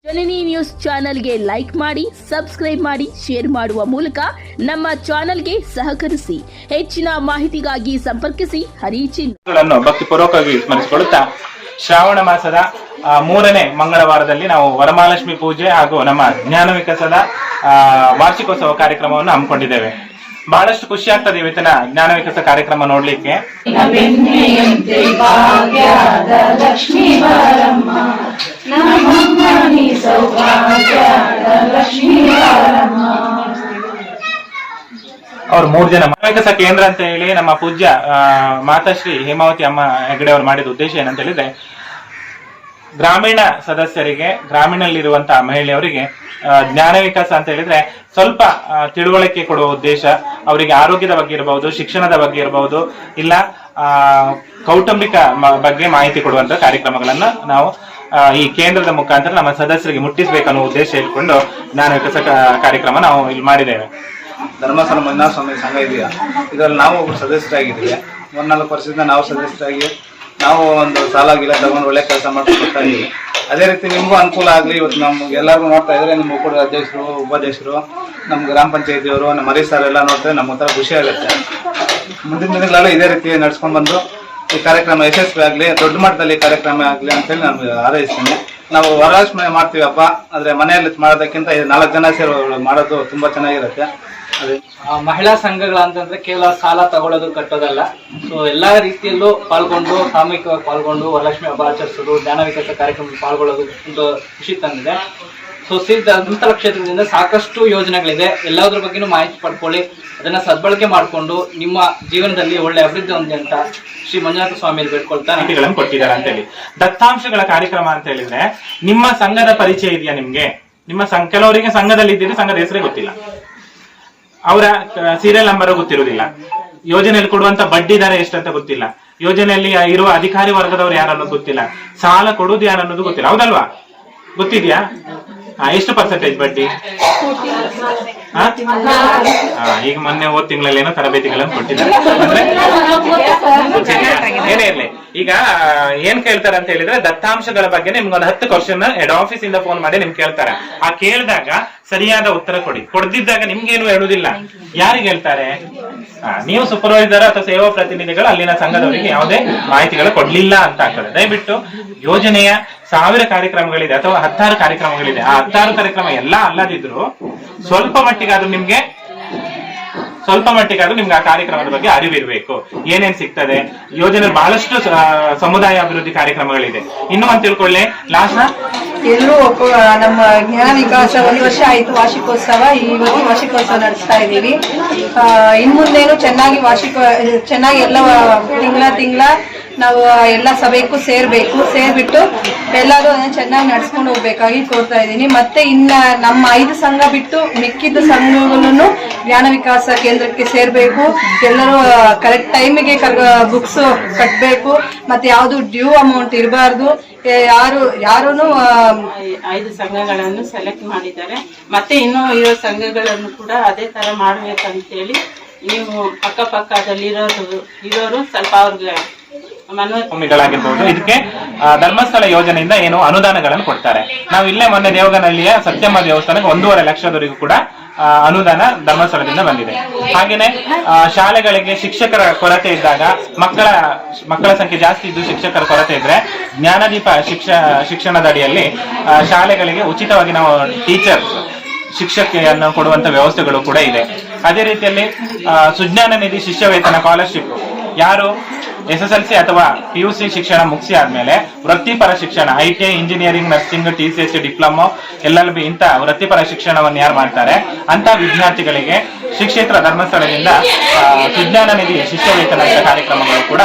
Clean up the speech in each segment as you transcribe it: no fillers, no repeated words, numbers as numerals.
ಜನನಿ news ಚಾನೆಲ್ಗೆ like ಮಾಡಿ, subscribe ಮಾಡಿ, ಶೇರ್ ಮಾಡುವ ಮೂಲಕ ನಮ್ಮ ಚಾನೆಲ್ಗೆ ಸಹಕರಿಸಿ. ಹೆಚ್ಚಿನ ಮಾಹಿತಿಗಾಗಿ ಸಂಪರ್ಕಿಸಿ ಹರಿಚಿಹ್ನೆಗಳನ್ನು ಭಕ್ತಿಪೂರ್ವಕವಾಗಿ ಸ್ಮರಿಸಿಕೊಳ್ಳುತ್ತಾ ಶ್ರಾವಣ ಮಾಸದ 3ನೇ ಮಂಗಳವಾರದಲ್ಲಿ ನಾವು ವರಮಹಾಲಕ್ಷ್ಮಿ ಪೂಜೆ ಹಾಗೂ ನಮ್ಮ ಜ್ಞಾನ ವಿಕಾಸದ ವಾರ್ಷಿಕೋತ್ಸವ ಕಾರ್ಯಕ್ರಮವನ್ನು ಹಮ್ಮಿಕೊಂಡಿದ್ದೇವೆ. ಬಹಳಷ್ಟು ಖುಷಿ ಆಗ್ತದೆ ಇವತ್ತಿನ ಜ್ಞಾನ ವಿಕಾಸ ಕಾರ್ಯಕ್ರಮ ನೋಡ್ಲಿಕ್ಕೆ. ಅವ್ರು 3 ಜನ ಜ್ಞಾನ ವಿಕಾಸ ಕೇಂದ್ರ ಅಂತ ಹೇಳಿ ನಮ್ಮ ಪೂಜ್ಯ ಮಾತಾಶ್ರೀ ಹೇಮಾವತಿ ಅಮ್ಮ ಹೆಗಡೆ ಅವರು ಮಾಡಿದ ಉದ್ದೇಶ ಏನಂತ ಹೇಳಿದ್ರೆ, ಗ್ರಾಮೀಣ ಸದಸ್ಯರಿಗೆ, ಗ್ರಾಮೀಣಲ್ಲಿರುವಂತಹ ಮಹಿಳೆಯರಿಗೆ ಜ್ಞಾನ ವಿಕಾಸ ಅಂತ ಹೇಳಿದ್ರೆ ಸ್ವಲ್ಪ ತಿಳುವಳಿಕೆ ಕೊಡುವ ಉದ್ದೇಶ. ಅವರಿಗೆ ಆರೋಗ್ಯದ ಬಗ್ಗೆ ಇರಬಹುದು, ಶಿಕ್ಷಣದ ಬಗ್ಗೆ ಇರಬಹುದು, ಇಲ್ಲ ಕೌಟುಂಬಿಕ ಬಗ್ಗೆ ಮಾಹಿತಿ ಕೊಡುವಂತ ಕಾರ್ಯಕ್ರಮಗಳನ್ನ ನಾವು ಈ ಕೇಂದ್ರದ ಮುಖಾಂತರ ನಮ್ಮ ಸದಸ್ಯರಿಗೆ ಮುಟ್ಟಿಸಬೇಕನ್ನೋ ಉದ್ದೇಶ ಇಟ್ಕೊಂಡು ಜ್ಞಾನ ವಿಕಾಸ ಕಾರ್ಯಕ್ರಮ ನಾವು ಇಲ್ಲಿ ಮಾಡಿದ್ದೇವೆ. ಧರ್ಮಸ್ಥಳ ಮಂಜುನಾಥ ಸ್ವಾಮಿ ಸಂಘ ಇದೆಯಾ, ಇದರಲ್ಲಿ ನಾವು ಒಬ್ಬರು ಸದಸ್ಯರಾಗಿದ್ದೀವಿ. 4 ವರ್ಷದಿಂದ ನಾವು ಸದಸ್ಯರಾಗಿ ನಾವು ಒಂದು ಸಾಲ ಗಿಲ ತಗೊಂಡು ಒಳ್ಳೆ ಕೆಲಸ ಮಾಡ್ಕೊಂಡು ಬರ್ತಾ ಇದ್ದೀವಿ. ಅದೇ ರೀತಿ ನಿಮಗೂ ಅನುಕೂಲ ಆಗಲಿ. ಇವತ್ತು ನಮ್ಗೆ ಎಲ್ಲರಿಗೂ ನೋಡ್ತಾ ಇದ್ರೆ ನಿಮ್ಮ ಒಕ್ಕೂಟದ ಅಧ್ಯಕ್ಷರು, ಉಪಾಧ್ಯಕ್ಷರು, ನಮ್ಮ ಗ್ರಾಮ ಪಂಚಾಯತಿಯವರು, ನಮ್ಮ ಹರೀಶ್ ಸರ್ ಎಲ್ಲ ನೋಡ್ತಾರೆ, ನಮ್ಗೆ ಒಂಥರ ಖುಷಿ ಆಗುತ್ತೆ. ಮುಂದಿನ ದಿನಗಳೆಲ್ಲ ಇದೇ ರೀತಿ ನಡ್ಸ್ಕೊಂಡು ಬಂದು ಈ ಕಾರ್ಯಕ್ರಮ ಯಶಸ್ವಿ ಆಗಲಿ, ದೊಡ್ಡ ಮಟ್ಟದಲ್ಲಿ ಕಾರ್ಯಕ್ರಮ ಆಗಲಿ ಅಂತೇಳಿ ನಾನು ಹಾರೈಸ್ತೀನಿ. ನಾವು ವರಲಕ್ಷ್ಮಿ ಮಾಡ್ತೀವಪ್ಪ, ಆದರೆ ಮನೆಯಲ್ಲಿ ಮಾಡೋದಕ್ಕಿಂತ 4 ಜನ ಸೇರಿ ಮಾಡೋದು ತುಂಬ ಚೆನ್ನಾಗಿರುತ್ತೆ. ಅದೇ ಮಹಿಳಾ ಸಂಘಗಳು ಅಂತಂದ್ರೆ ಕೇವಲ ಸಾಲ ತಗೊಳ್ಳೋದು ಕಟ್ಟೋದಲ್ಲ. ಸೊ ಎಲ್ಲಾ ರೀತಿಯಲ್ಲೂ ಪಾಲ್ಗೊಂಡು, ಸಾಮೂಹಿಕವಾಗಿ ಪಾಲ್ಗೊಂಡು ವರಲಕ್ಷ್ಮಿ ಹಬ್ಬ ಆಚರಿಸೋದು, ಜ್ಞಾನ ವಿಕಾಸ ಕಾರ್ಯಕ್ರಮದಲ್ಲಿ ಪಾಲ್ಗೊಳ್ಳೋದು ಒಂದು ಖುಷಿ ತಂದಿದೆ. ಸೊ ಧರ್ಮಸ್ಥಳ ಕ್ಷೇತ್ರದಿಂದ ಸಾಕಷ್ಟು ಯೋಜನೆಗಳಿದೆ. ಎಲ್ಲದ್ರ ಬಗ್ಗೆನೂ ಮಾಹಿತಿ ಪಡ್ಕೊಳ್ಳಿ, ಅದನ್ನ ಸದ್ಬಳಕೆ ಮಾಡಿಕೊಂಡು ನಿಮ್ಮ ಜೀವನದಲ್ಲಿ ಒಳ್ಳೆ ಅಭಿವೃದ್ಧಿ ಹೊಂದಿ ಅಂತ ಶ್ರೀ ಮಂಜುನಾಥ ಸ್ವಾಮಿ ಬೇಡ್ಕೊಳ್ತಾ ಮಾಹಿತಿಗಳನ್ನು ಕೊಟ್ಟಿದ್ದಾರೆ ಅಂತ ಹೇಳಿ. ದತ್ತಾಂಶಗಳ ಕಾರ್ಯಕ್ರಮ ಅಂತ ಹೇಳಿದ್ರೆ, ನಿಮ್ಮ ಸಂಘದ ಪರಿಚಯ ಇದೆಯಾ ನಿಮ್ಗೆ? ನಿಮ್ಮ ಕೆಲವರಿಗೆ ಸಂಘದಲ್ಲಿ ಇದ್ದೀರಿ, ಸಂಘದ ಹೆಸರೇ ಗೊತ್ತಿಲ್ಲ, ಅವರ ಸೀರಿಯಲ್ ನಂಬರ್ ಗೊತ್ತಿರುವುದಿಲ್ಲ, ಯೋಜನೆಯಲ್ಲಿ ಕೊಡುವಂತ ಬಡ್ಡಿ ದರ ಎಷ್ಟಂತ ಗೊತ್ತಿಲ್ಲ, ಯೋಜನೆಯಲ್ಲಿ ಇರುವ ಅಧಿಕಾರಿ ವರ್ಗದವರು ಯಾರು ಅನ್ನೋದು ಗೊತ್ತಿಲ್ಲ, ಸಾಲ ಕೊಡುವುದು ಯಾರು ಅನ್ನೋದು ಗೊತ್ತಿಲ್ಲ. ಹೌದಲ್ವಾ? ಗೊತ್ತಿದ್ಯಾ? ಎಷ್ಟು ಪರ್ಸೆಂಟೇಜ್ ಬಡ್ಡಿ? ಈಗ ಮೊನ್ನೆ ಹೋದ ತಿಂಗಳಲ್ಲಿ ಏನೋ ತರಬೇತಿಗಳನ್ನು ಕೊಟ್ಟಿದ್ದಾರೆ. ಅಂದ್ರೆ ಏನೇ ಇರ್ಲಿ, ಈಗ ಏನ್ ಕೇಳ್ತಾರೆ ಅಂತ ಹೇಳಿದ್ರೆ, ದತ್ತಾಂಶಗಳ ಬಗ್ಗೆ ನಿಮ್ಗೊಂದು 10 ಕ್ವಶನ್ ಹೆಡ್ ಆಫೀಸ್ ಇಂದ ಫೋನ್ ಮಾಡಿ ನಿಮ್ಗೆ ಕೇಳ್ತಾರೆ. ಆ ಕೇಳಿದಾಗ ಸರಿಯಾದ ಉತ್ತರ ಕೊಡಿ. ಕೊಡದಿದ್ದಾಗ ನಿಮ್ಗೇನು ಹೇಳುದಿಲ್ಲ. ಯಾರಿಗೆ ಹೇಳ್ತಾರೆ? ನೀವು ಸೂಪರ್ವೈಸರ್ ಅಥವಾ ಸೇವಾ ಪ್ರತಿನಿಧಿಗಳು ಅಲ್ಲಿನ ಸಂಘದವರಿಗೆ ಯಾವುದೇ ಮಾಹಿತಿಗಳು ಕೊಡ್ಲಿಲ್ಲ ಅಂತ ಆಗ್ತದೆ. ದಯವಿಟ್ಟು ಯೋಜನೆಯ 1000 ಕಾರ್ಯಕ್ರಮಗಳಿದೆ ಅಥವಾ 16 ಕಾರ್ಯಕ್ರಮಗಳಿದೆ. ಆ 16 ಕಾರ್ಯಕ್ರಮ ಎಲ್ಲ ಅಲ್ಲದಿದ್ರು ಸ್ವಲ್ಪ ಮಟ್ಟಿಗಾದ್ರೂ ನಿಮ್ಗೆ ಆ ಕಾರ್ಯಕ್ರಮದ ಬಗ್ಗೆ ಅರಿವಿರ್ಬೇಕು. ಏನೇನ್ ಸಿಗ್ತದೆ ಯೋಜನೆ, ಬಹಳಷ್ಟು ಸಮುದಾಯ ಅಭಿವೃದ್ಧಿ ಕಾರ್ಯಕ್ರಮಗಳಿದೆ. ಇನ್ನೂ ಅಂತ ತಿಳ್ಕೊಳ್ಳಿ. ಲಾಸ್ಟ್ ಎಲ್ಲರೂ ನಮ್ಮ ಜ್ಞಾನ ವಿಕಾಸ 1 ವರ್ಷ ಆಯ್ತು ವಾರ್ಷಿಕೋತ್ಸವ. ಇವತ್ತು ವಾರ್ಷಿಕೋತ್ಸವ ನಡೆಸ್ತಾ ಇದ್ದೀವಿ. ಇನ್ ಮುಂದೇನು ಚೆನ್ನಾಗಿ ಎಲ್ಲ ತಿಂಗಳ ನಾವು ಎಲ್ಲ ಸಭೆಗೂ ಸೇರ್ಬಿಟ್ಟು ಎಲ್ಲರೂ ಅದನ್ನ ಚೆನ್ನಾಗಿ ನಡ್ಸ್ಕೊಂಡು ಹೋಗ್ಬೇಕಾಗಿ ಕೋರ್ತಾ ಇದ್ದೀನಿ. ಮತ್ತೆ ಇನ್ನ ನಮ್ಮ 5 ಸಂಘ ಬಿಟ್ಟು ಮಿಕ್ಕಿದ್ದ ಸಂಘಗಳನ್ನು ಜ್ಞಾನ ವಿಕಾಸ ಕೇಂದ್ರಕ್ಕೆ ಸೇರ್ಬೇಕು. ಎಲ್ಲರೂ ಕರೆಕ್ಟ್ ಟೈಮಿಗೆ ಬುಕ್ಸ್ ಕಟ್ಟಬೇಕು. ಮತ್ತೆ ಯಾವುದು ಡ್ಯೂ ಅಮೌಂಟ್ ಇರಬಾರ್ದು. ಯಾರು 5 ಸಂಘಗಳನ್ನು ಸೆಲೆಕ್ಟ್ ಮಾಡಿದ್ದಾರೆ. ಮತ್ತೆ ಇನ್ನೂ ಇರೋ ಸಂಘಗಳನ್ನು ಕೂಡ ಅದೇ ತರ ಮಾಡ್ಬೇಕಂತೇಳಿ ನೀವು ಅಕ್ಕಪಕ್ಕದಲ್ಲಿ ಇರೋರು ಸ್ವಲ್ಪ ಅವ್ರಿಗೆ ಭೂಮಿಗಳಾಗಿರ್ಬಹುದು. ಇದಕ್ಕೆ ಧರ್ಮಸ್ಥಳ ಯೋಜನೆಯಿಂದ ಏನು ಅನುದಾನಗಳನ್ನು ಕೊಡ್ತಾರೆ. ನಾವು ಇಲ್ಲೇ ಮೊನ್ನೆ ದೇವಗನಹಳ್ಳಿಯ ಸತ್ಯಮ್ಮ ದೇವಸ್ಥಾನಕ್ಕೆ 1.5 ಲಕ್ಷದವರೆಗೂ ಕೂಡ ಅನುದಾನ ಧರ್ಮಸ್ಥಳದಿಂದ ಬಂದಿದೆ. ಹಾಗೇನೆ ಶಾಲೆಗಳಿಗೆ ಶಿಕ್ಷಕರ ಕೊರತೆ ಇದ್ದಾಗ, ಮಕ್ಕಳ ಸಂಖ್ಯೆ ಜಾಸ್ತಿ ಇದ್ದು ಶಿಕ್ಷಕರ ಕೊರತೆ ಇದ್ರೆ, ಜ್ಞಾನದೀಪ ಶಿಕ್ಷಣದ ಅಡಿಯಲ್ಲಿ ಶಾಲೆಗಳಿಗೆ ಉಚಿತವಾಗಿ ನಾವು ಶಿಕ್ಷಕಿಯನ್ನು ಕೊಡುವಂತ ವ್ಯವಸ್ಥೆಗಳು ಕೂಡ ಇದೆ. ಅದೇ ರೀತಿಯಲ್ಲಿ ಸುಜ್ಞಾನ ನಿಧಿ ಶಿಷ್ಯ ವೇತನ ಸ್ಕಾಲರ್ಶಿಪ್, ಯಾರು SSLC ಅಥವಾ PUC ಶಿಕ್ಷಣ ಮುಗಿಸಿ ಆದ್ಮೇಲೆ ವೃತ್ತಿಪರ ಶಿಕ್ಷಣ, ITI, engineering, nursing, TCS, diploma, LLB ಇಂತ ವೃತ್ತಿಪರ ಶಿಕ್ಷಣವನ್ನು ಯಾರು ಮಾಡ್ತಾರೆ ಅಂತ ವಿದ್ಯಾರ್ಥಿಗಳಿಗೆ ಶ್ರೀ ಕ್ಷೇತ್ರ ಧರ್ಮಸ್ಥಳದಿಂದ ಸುಜ್ಞಾನ ನಿಧಿ ಶಿಷ್ಯ ವೇತನ ಕಾರ್ಯಕ್ರಮಗಳು ಕೂಡ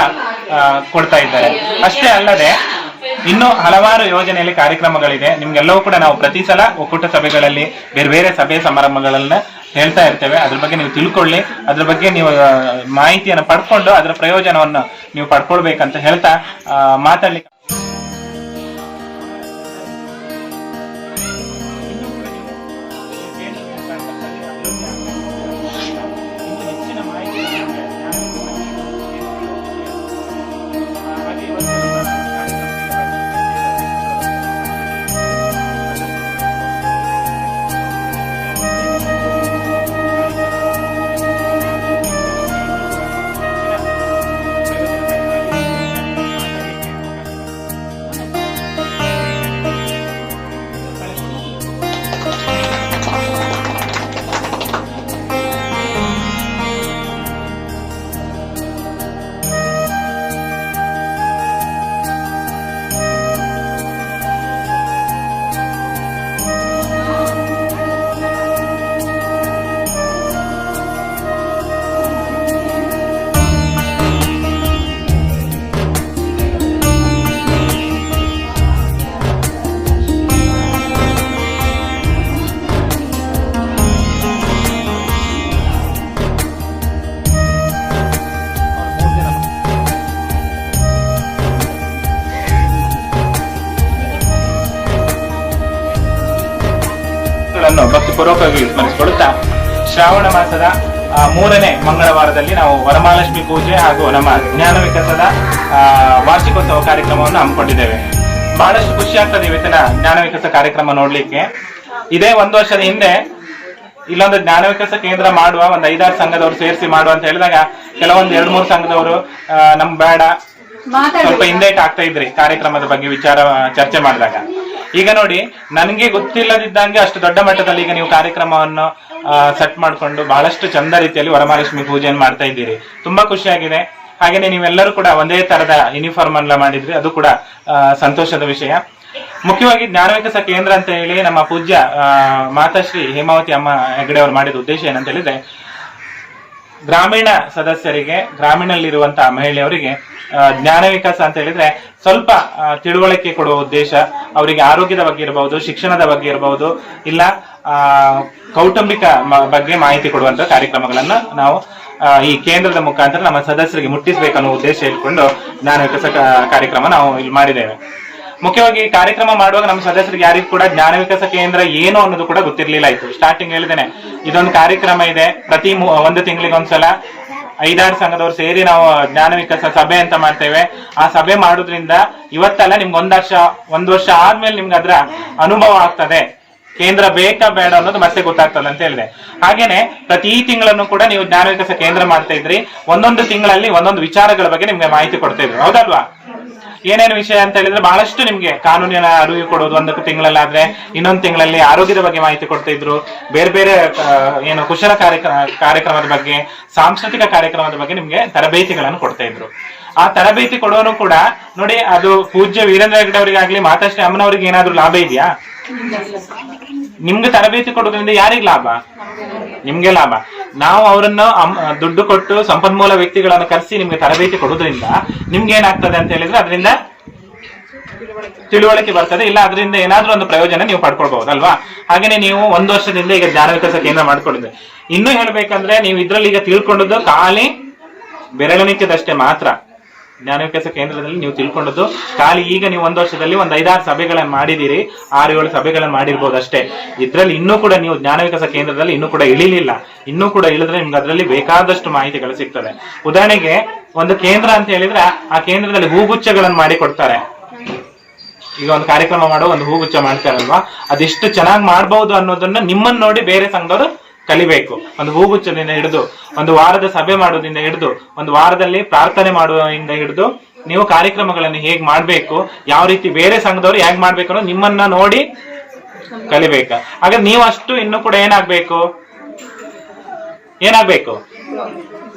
ಕೊಡ್ತಾ ಇದ್ದಾರೆ. ಅಷ್ಟೇ ಅಲ್ಲದೆ ಇನ್ನು ಹಲವಾರು ಯೋಜನೆಯಲ್ಲಿ ಕಾರ್ಯಕ್ರಮಗಳಿದೆ. ನಿಮ್ಗೆಲ್ಲವೂ ಕೂಡ ನಾವು ಪ್ರತಿ ಸಲ ಒಕ್ಕೂಟ ಸಭೆಗಳಲ್ಲಿ ಬೇರೆ ಸಭೆ ಸಮಾರಂಭಗಳನ್ನ ಹೇಳ್ತಾ ಇರ್ತೇವೆ. ಅದ್ರ ಬಗ್ಗೆ ನೀವು ತಿಳ್ಕೊಳ್ಳಿ, ಅದ್ರ ಬಗ್ಗೆ ನೀವು ಮಾಹಿತಿಯನ್ನು ಪಡ್ಕೊಂಡು ಅದರ ಪ್ರಯೋಜನವನ್ನು ನೀವು ಪಡ್ಕೊಳ್ಬೇಕಂತ ಹೇಳ್ತಾ ಮಾತಾಡ್ಲಿಕ್ಕೆ ಧನ್ಯವಾದಗಳನ್ನು ಭಕ್ತಿಪೂರ್ವಕವಾಗಿ ಸ್ಮರಿಸಿಕೊಳ್ಳುತ್ತಾ ಶ್ರಾವಣ ಮಾಸದ 3ನೇ ಮಂಗಳವಾರದಲ್ಲಿ ನಾವು ವರಮಹಾಲಕ್ಷ್ಮಿ ಪೂಜೆ ಹಾಗೂ ನಮ್ಮ ಜ್ಞಾನ ವಿಕಾಸದ ವಾರ್ಷಿಕೋತ್ಸವ ಕಾರ್ಯಕ್ರಮವನ್ನು ಹಮ್ಮಿಕೊಂಡಿದ್ದೇವೆ. ಬಹಳಷ್ಟು ಖುಷಿ ಆಗ್ತದೆ ಇವತ್ತಿನ ಜ್ಞಾನ ವಿಕಾಸ ಕಾರ್ಯಕ್ರಮ ನೋಡ್ಲಿಕ್ಕೆ. ಇದೇ 1 ವರ್ಷದ ಹಿಂದೆ ಇಲ್ಲೊಂದು ಜ್ಞಾನ ವಿಕಾಸ ಕೇಂದ್ರ ಮಾಡುವ ಒಂದು 5-6 ಸಂಘದವರು ಸೇರಿಸಿ ಮಾಡುವ ಅಂತ ಹೇಳಿದಾಗ ಕೆಲವೊಂದು 2-3 ಸಂಘದವರು ನಮ್ ಬೇಡ ಸ್ವಲ್ಪ ಹಿಂದೇಟ್ ಆಗ್ತಾ ಇದ್ರಿ ಕಾರ್ಯಕ್ರಮದ ಬಗ್ಗೆ ಚರ್ಚೆ ಮಾಡಿದಾಗ. ಈಗ ನೋಡಿ, ನನಗೆ ಗೊತ್ತಿಲ್ಲದಿದ್ದಂಗೆ ಅಷ್ಟು ದೊಡ್ಡ ಮಟ್ಟದಲ್ಲಿ ಈಗ ನೀವು ಕಾರ್ಯಕ್ರಮವನ್ನು ಸೆಟ್ ಮಾಡಿಕೊಂಡು ಬಹಳಷ್ಟು ಚಂದ ರೀತಿಯಲ್ಲಿ ವರಮಹಾಲಕ್ಷ್ಮಿ ಪೂಜೆಯನ್ನು ಮಾಡ್ತಾ ಇದ್ದೀರಿ. ತುಂಬಾ ಖುಷಿಯಾಗಿದೆ. ಹಾಗೇನೆ ನೀವೆಲ್ಲರೂ ಕೂಡ ಒಂದೇ ತರದ ಯೂನಿಫಾರ್ಮ್ ಎಲ್ಲ ಮಾಡಿದ್ರಿ, ಅದು ಕೂಡ ಸಂತೋಷದ ವಿಷಯ. ಮುಖ್ಯವಾಗಿ ಜ್ಞಾನ ವಿಕಾಸ ಕೇಂದ್ರ ಅಂತ ಹೇಳಿ ನಮ್ಮ ಪೂಜ್ಯ ಮಾತಾಶ್ರೀ ಹೇಮಾವತಿ ಅಮ್ಮ ಹೆಗಡೆ ಅವರು ಮಾಡಿದ ಉದ್ದೇಶ ಏನಂತ ಹೇಳಿದ್ರೆ, ಗ್ರಾಮೀಣ ಸದಸ್ಯರಿಗೆ, ಗ್ರಾಮೀಣಲ್ಲಿರುವಂತಹ ಮಹಿಳೆಯರಿಗೆ ಜ್ಞಾನ ವಿಕಾಸ ಅಂತ ಹೇಳಿದ್ರೆ ಸ್ವಲ್ಪ ತಿಳುವಳಿಕೆ ಕೊಡುವ ಉದ್ದೇಶ. ಅವರಿಗೆ ಆರೋಗ್ಯದ ಬಗ್ಗೆ ಇರಬಹುದು, ಶಿಕ್ಷಣದ ಬಗ್ಗೆ ಇರಬಹುದು, ಇಲ್ಲ ಕೌಟುಂಬಿಕ ಬಗ್ಗೆ ಮಾಹಿತಿ ಕೊಡುವಂತ ಕಾರ್ಯಕ್ರಮಗಳನ್ನ ನಾವು ಈ ಕೇಂದ್ರದ ಮುಖಾಂತರ ನಮ್ಮ ಸದಸ್ಯರಿಗೆ ಮುಟ್ಟಿಸಬೇಕನ್ನೋ ಉದ್ದೇಶ ಇಟ್ಕೊಂಡು ಜ್ಞಾನ ವಿಕಾಸ ಕಾರ್ಯಕ್ರಮ ನಾವು ಇಲ್ಲಿ ಮಾಡಿದ್ದೇವೆ. ಮುಖ್ಯವಾಗಿ ಕಾರ್ಯಕ್ರಮ ಮಾಡುವಾಗ ನಮ್ಮ ಸದಸ್ಯರಿಗೆ ಯಾರಿಗೂ ಕೂಡ ಜ್ಞಾನ ವಿಕಾಸ ಕೇಂದ್ರ ಏನು ಅನ್ನೋದು ಕೂಡ ಗೊತ್ತಿರ್ಲಿಲ್ಲ. ಇತ್ತು ಸ್ಟಾರ್ಟಿಂಗ್ ಹೇಳಿದ್ದೇನೆ, ಇದೊಂದು ಕಾರ್ಯಕ್ರಮ ಇದೆ, ಪ್ರತಿ 1 ತಿಂಗಳಿಗೆ ಒಂದ್ಸಲ 5-6 ಸಂಘದವ್ರು ಸೇರಿ ನಾವು ಜ್ಞಾನ ವಿಕಾಸ ಸಭೆ ಅಂತ ಮಾಡ್ತೇವೆ. ಆ ಸಭೆ ಮಾಡೋದ್ರಿಂದ ಇವತ್ತಲ್ಲ ನಿಮ್ಗೆ 1 ವರ್ಷ ಆದ್ಮೇಲೆ ನಿಮ್ಗೆ ಅದರ ಅನುಭವ ಆಗ್ತದೆ. ಕೇಂದ್ರ ಬೇಕಾ ಬೇಡ ಅನ್ನೋದು ಮತ್ತೆ ಗೊತ್ತಾಗ್ತದೆ ಅಂತ ಹೇಳಿದೆ. ಹಾಗೇನೆ ಪ್ರತಿ ತಿಂಗಳನ್ನು ಕೂಡ ನೀವು ಜ್ಞಾನ ವಿಕಾಸ ಕೇಂದ್ರ ಮಾಡ್ತಾ ಇದ್ರಿ. 1 ತಿಂಗಳಲ್ಲಿ 1 ವಿಚಾರಗಳ ಬಗ್ಗೆ ನಿಮ್ಗೆ ಮಾಹಿತಿ ಕೊಡ್ತಾ ಇದ್ರು, ಹೌದಲ್ವಾ? ಏನೇನು ವಿಷಯ ಅಂತ ಹೇಳಿದ್ರೆ ಬಹಳಷ್ಟು ನಿಮ್ಗೆ ಕಾನೂನಿನ ಅರಿವು ಕೊಡೋದು 1 ತಿಂಗಳಲ್ಲಾದ್ರೆ, ಇನ್ನೊಂದು ತಿಂಗಳಲ್ಲಿ ಆರೋಗ್ಯದ ಬಗ್ಗೆ ಮಾಹಿತಿ ಕೊಡ್ತಾ ಇದ್ರು. ಬೇರೆ ಬೇರೆ ಏನು ಕುಶಲ ಕಾರ್ಯಕ್ರಮದ ಬಗ್ಗೆ, ಸಾಂಸ್ಕೃತಿಕ ಕಾರ್ಯಕ್ರಮದ ಬಗ್ಗೆ ನಿಮ್ಗೆ ತರಬೇತಿಗಳನ್ನು ಕೊಡ್ತಾ ಇದ್ರು. ಆ ತರಬೇತಿ ಕೊಡೋನು ಕೂಡ ನೋಡಿ, ಅದು ಪೂಜ್ಯ ವೀರೇಂದ್ರ ಹೆಗಡೆ ಅವರಿಗಾಗ್ಲಿ, ಮಾತಾಶ್ರೀ ಅಮ್ಮನವ್ರಿಗೆ ಏನಾದ್ರು ಲಾಭ ಇದೆಯಾ? ನಿಮ್ಗೆ ತರಬೇತಿ ಕೊಡೋದ್ರಿಂದ ಯಾರಿಗ್ ಲಾಭ? ನಿಮ್ಗೆ ಲಾಭ. ನಾವು ಅವರನ್ನ ದುಡ್ಡು ಕೊಟ್ಟು ಸಂಪನ್ಮೂಲ ವ್ಯಕ್ತಿಗಳನ್ನು ಕರೆಸಿ ನಿಮ್ಗೆ ತರಬೇತಿ ಕೊಡೋದ್ರಿಂದ ನಿಮ್ಗೆ ಏನಾಗ್ತದೆ ಅಂತ ಹೇಳಿದ್ರೆ ಅದರಿಂದ ತಿಳುವಳಿಕೆ ಬರ್ತದೆ, ಇಲ್ಲ ಅದರಿಂದ ಏನಾದ್ರೂ ಒಂದು ಪ್ರಯೋಜನ ನೀವು ಪಡ್ಕೊಳ್ಬಹುದಲ್ವಾ? ಹಾಗೇನೆ ನೀವು 1 ವರ್ಷದಿಂದ ಈಗ ಜ್ಞಾನ ವಿಕಾಸ ಕೇಂದ್ರ ಮಾಡ್ಕೊಂಡಿದ್ದೆ. ಇನ್ನೂ ಹೇಳ್ಬೇಕಂದ್ರೆ ನೀವು ಇದ್ರಲ್ಲಿ ಈಗ ತಿಳ್ಕೊಂಡದ್ದು ಖಾಲಿ ಬೆರಳೆಣಿಕೆದಷ್ಟೇ ಮಾತ್ರ. ಜ್ಞಾನ ವಿಕಾಸ ಕೇಂದ್ರದಲ್ಲಿ ನೀವು ತಿಳ್ಕೊಂಡದ್ದು ಖಾಲಿ ಈಗ ನೀವು 1 ವರ್ಷದಲ್ಲಿ 5-6 ಸಭೆಗಳನ್ನು ಮಾಡಿದಿರಿ, 6-7 ಸಭೆಗಳನ್ನು ಮಾಡಿರ್ಬೋದು ಅಷ್ಟೇ. ಇದ್ರಲ್ಲಿ ಇನ್ನೂ ಕೂಡ ನೀವು ಜ್ಞಾನ ವಿಕಾಸ ಕೇಂದ್ರದಲ್ಲಿ ಇನ್ನೂ ಕೂಡ ಇಳಿಲಿಲ್ಲ. ಇನ್ನೂ ಕೂಡ ಇಳಿದ್ರೆ ನಿಮ್ಗೆ ಅದರಲ್ಲಿ ಬೇಕಾದಷ್ಟು ಮಾಹಿತಿಗಳು ಸಿಗ್ತದೆ. ಉದಾಹರಣೆಗೆ ಒಂದು ಕೇಂದ್ರ ಅಂತ ಹೇಳಿದ್ರೆ ಆ ಕೇಂದ್ರದಲ್ಲಿ ಹೂಗುಚ್ಛಗಳನ್ನು ಮಾಡಿ ಕೊಡ್ತಾರೆ. ಈಗ ಒಂದು ಕಾರ್ಯಕ್ರಮ ಮಾಡೋ ಒಂದು ಹೂಗುಚ್ಛ ಮಾಡ್ತಾರಲ್ವಾ, ಅದೆಷ್ಟು ಚೆನ್ನಾಗಿ ಮಾಡ್ಬಹುದು ಅನ್ನೋದನ್ನ ನಿಮ್ಮನ್ನ ನೋಡಿ ಬೇರೆ ಸಂಘದವರು ಕಲಿಬೇಕು. ಒಂದು ಹೂಗುಚ್ಛದಿಂದ ಹಿಡಿದು, ಒಂದು ವಾರದ ಸಭೆ ಮಾಡೋದ್ರಿಂದ ಹಿಡಿದು, ಒಂದು ವಾರದಲ್ಲಿ ಪ್ರಾರ್ಥನೆ ಮಾಡುವುದರಿಂದ ಹಿಡಿದು, ನೀವು ಕಾರ್ಯಕ್ರಮಗಳನ್ನು ಹೇಗ್ ಮಾಡ್ಬೇಕು, ಯಾವ ರೀತಿ ಬೇರೆ ಸಂಘದವರು ಹೇಗ್ ಮಾಡ್ಬೇಕು ಅನ್ನೋದು ನಿಮ್ಮನ್ನ ನೋಡಿ ಕಲಿಬೇಕ. ಹಾಗಾದ್ರೆ ನೀವು ಅಷ್ಟು ಇನ್ನೂ ಕೂಡ ಏನಾಗ್ಬೇಕು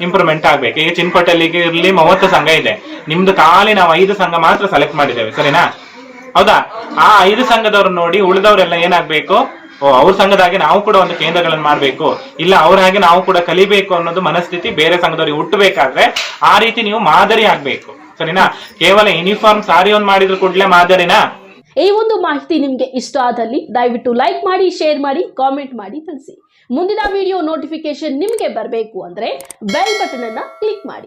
ಇಂಪ್ರೂವ್ಮೆಂಟ್ ಆಗ್ಬೇಕು. ಈಗ ಚಿನ್ಕೋಟೆಯಲ್ಲಿ ಇರ್ಲಿ 30 ಸಂಘ ಇದೆ, ನಿಮ್ದು ಖಾಲಿ ನಾವು 5 ಸಂಘ ಮಾತ್ರ ಸೆಲೆಕ್ಟ್ ಮಾಡಿದ್ದೇವೆ, ಸರಿನಾ? ಹೌದಾ? ಆ 5 ಸಂಘದವ್ರು ನೋಡಿ ಉಳಿದವರೆಲ್ಲ ಏನಾಗ್ಬೇಕು, ಅವ್ರ ಸಂಘದಾಗೆ ನಾವು ಕೂಡ ಒಂದು ಕೇಂದ್ರಗಳನ್ನು ಮಾಡ್ಬೇಕು, ಇಲ್ಲ ಅವ್ರ ಹಾಗೆ ನಾವು ಕೂಡ ಕಲಿಬೇಕು ಅನ್ನೋದು ಮನಸ್ಥಿತಿ ಬೇರೆ ಸಂಘದವ್ರಿಗೆ ಹುಟ್ಟಬೇಕಾದ್ರೆ ಆ ರೀತಿ ನೀವು ಮಾದರಿ ಆಗ್ಬೇಕು, ಸರಿನಾ? ಕೇವಲ ಯೂನಿಫಾರ್ಮ್ ಸಾರಿ ಒಂದ್ ಮಾಡಿದ್ರು ಕೂಡಲೇ ಮಾದರಿನಾ? ಈ ಒಂದು ಮಾಹಿತಿ ನಿಮ್ಗೆ ಇಷ್ಟ ಆದಲ್ಲಿ ದಯವಿಟ್ಟು ಲೈಕ್ ಮಾಡಿ, ಶೇರ್ ಮಾಡಿ, ಕಾಮೆಂಟ್ ಮಾಡಿ ತಿಳಿಸಿ. ಮುಂದಿನ ವಿಡಿಯೋ ನೋಟಿಫಿಕೇಶನ್ ನಿಮಗೆ ಬರಬೇಕು ಅಂದ್ರೆ ಬೆಲ್ ಬಟನ್ ಅನ್ನ ಕ್ಲಿಕ್ ಮಾಡಿ.